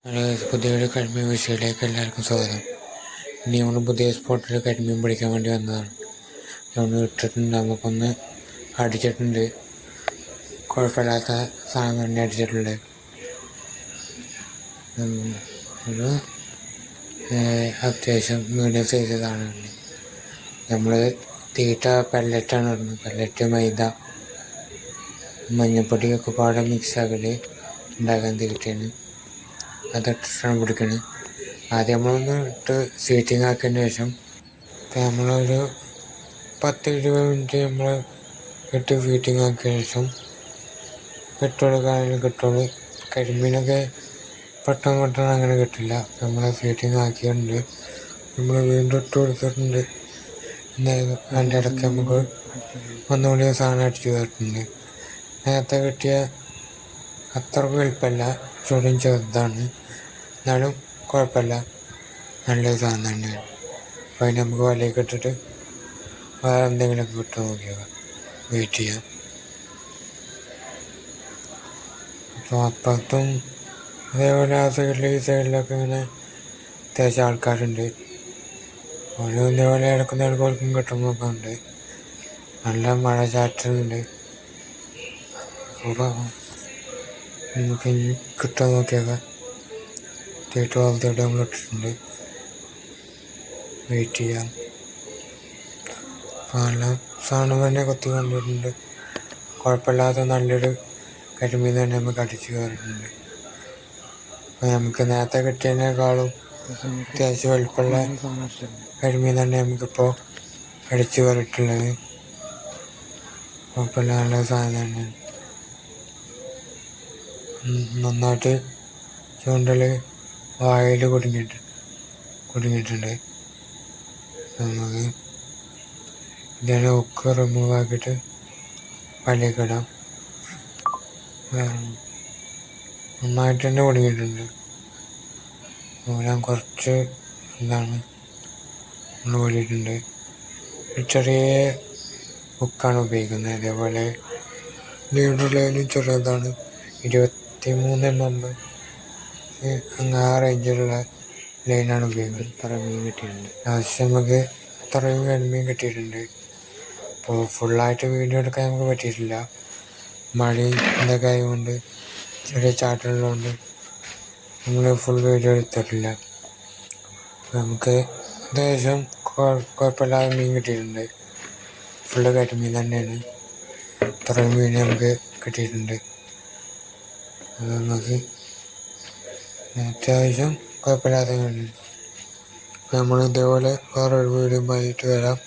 പുതിയൊരു കരിമീൻ വിഷയത്തിലേക്ക് എല്ലാവർക്കും സ്വാഗതം. ഇനി നമ്മൾ പുതിയ സ്പോട്ടിൽ കരിമീൻ പിടിക്കാൻ വേണ്ടി വന്നതാണ്. നമ്മൾ ഇട്ടിട്ടുണ്ട്, നമുക്കൊന്ന് അടിച്ചിട്ടുണ്ട്. കുഴപ്പമില്ലാത്ത സാധനം തന്നെ അടിച്ചിട്ടുണ്ട്. ഒരു അത്യാവശ്യം മീഡിയം സൈസ് സാധനമുണ്ട്. നമ്മൾ തീറ്റ പെല്ലറ്റാണ് ഇടുന്നത്. പെല്ലറ്റ്, മൈദ, മഞ്ഞപ്പൊടിയൊക്കെ പാടെ മിക്സാക്കൽ ഉണ്ടാക്കാൻ തീറ്റയാണ്. അതിട്ടിട്ടാണ് പിടിക്കണത്. ആദ്യം നമ്മളൊന്ന് ഇട്ട് സീറ്റിംഗ് ആക്കിയതിന് ശേഷം നമ്മളൊരു 10-20 മിനിറ്റ് നമ്മൾ ഇട്ട് ഫീറ്റിംഗ് ആക്കിയ ശേഷം ഇട്ടുകൊടുക്കാനും കിട്ടുള്ളൂ. കരിമീനൊക്കെ പെട്ടെന്ന് അങ്ങനെ കിട്ടില്ല. നമ്മൾ ഫീറ്റിംഗ് ആക്കിയിട്ടുണ്ട്. നമ്മൾ വീണ്ടും ഇട്ട് കൊടുത്തിട്ടുണ്ട്. അതിൻ്റെ ഇടയ്ക്ക് നമുക്ക് ഒന്നുകൂടി സാധനം അടിച്ചു തന്നിട്ടുണ്ട്. നേരത്തെ കിട്ടിയ അത്ര വലുപ്പമല്ല, ചെറുതാണ്. എന്നാലും കുഴപ്പമില്ല, നല്ലൊരു സാധനം തന്നെയാണ്. അപ്പോൾ അതിന് നമുക്ക് വലയൊക്കെ ഇട്ടിട്ട് വേറെ എന്തെങ്കിലുമൊക്കെ കിട്ടും നോക്കിയാൽ വെയിറ്റ് ചെയ്യാം. അപ്പോൾ അപ്പുറത്തും അതേപോലെ ആ സൈഡിൽ ഈ സൈഡിലൊക്കെ ഇങ്ങനെ അത്യാവശ്യം ആൾക്കാരുണ്ട്. ഓരോ ഇതേപോലെ ഇടക്കുന്ന ആൾക്കാർക്കും കിട്ടുന്നൊക്കെ ഉണ്ട്. നല്ല മഴ ചാറ്റുന്നുണ്ട്. അപ്പോൾ നമുക്ക് ഇനി കിട്ടാൻ നോക്കിയാൽ തീറ്റ വളർത്തിയിട്ട് നമ്മൾ ഇട്ടിട്ടുണ്ട്. വെയിറ്റ് ചെയ്യാം. അപ്പോൾ നല്ല സാധനം തന്നെ കൊത്തി കൊണ്ടിട്ടുണ്ട്. കുഴപ്പമില്ലാത്ത നല്ലൊരു കരിമീൻ തന്നെ നമുക്ക് അടിച്ച് കയറിയിട്ടുണ്ട്. അപ്പോൾ നമുക്ക് നേരത്തെ കിട്ടിയതിനേക്കാളും അത്യാവശ്യം വലുപ്പമുള്ള കരിമീൻ തന്നെ നമുക്കിപ്പോൾ അടിച്ച് കയറിയിട്ടുള്ളത്. കുഴപ്പമില്ല, നല്ല സാധനം തന്നെയാണ്. നന്നായിട്ട് ചൂണ്ടൽ വായിൽ കുടുങ്ങിയിട്ടുണ്ട്. നമുക്ക് ഇതിനെ ഒക്കെ റിമൂവ് ആക്കിയിട്ട് വലയൊക്കെ ഇടാം. നന്നായിട്ട് തന്നെ കുടുങ്ങിയിട്ടുണ്ട്. ഞാൻ കുറച്ച് നമ്മൾ ഓടിയിട്ടുണ്ട്. ചെറിയ ഹുക്കാണ് ഉപയോഗിക്കുന്നത്. അതേപോലെ ലീഡർ ലൈനും ചെറിയതാണ്. 23 mm അങ്ങ് ആ റേഞ്ചിലുള്ള ലൈനാണ് ഉപയോഗിക്കുന്നത്. ഇത്ര മീൻ കിട്ടിയിട്ടുണ്ട്. ആവശ്യം നമുക്ക് ഇത്രയും കരിമീൻ കിട്ടിയിട്ടുണ്ട്. അപ്പോൾ ഫുള്ളായിട്ട് വീഡിയോ എടുക്കാൻ നമുക്ക് പറ്റിയിട്ടില്ല. മഴയും ഇതൊക്കെ ആയതുകൊണ്ട്, ചെറിയ ചാട്ടുള്ളതുകൊണ്ട് നമ്മൾ ഫുൾ വീഡിയോ എടുത്തിട്ടില്ല. നമുക്ക് അത്യാവശ്യം കുഴപ്പമില്ലാതെ മീൻ കിട്ടിയിട്ടുണ്ട്. ഫുള്ള് കരിമീൻ തന്നെയാണ്. ഇത്രയും മീൻ നമുക്ക് കിട്ടിയിട്ടുണ്ട്. അത് നമുക്ക് അത്യാവശ്യം കുഴപ്പമില്ലാതെ കണ്ടിട്ടുണ്ട്. അപ്പോൾ നമ്മൾ ഇതേപോലെ വേറൊരു വീഡിയോ ആയിട്ട് വരാം.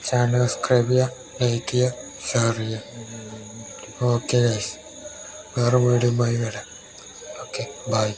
ചാനൽ സബ്സ്ക്രൈബ് ചെയ്യുക, ലൈക്ക് ചെയ്യുക, ഷെയർ ചെയ്യുക. ഓക്കെ ഗൈസ്, വേറെ വീഡിയോ വരാം. Okay, by.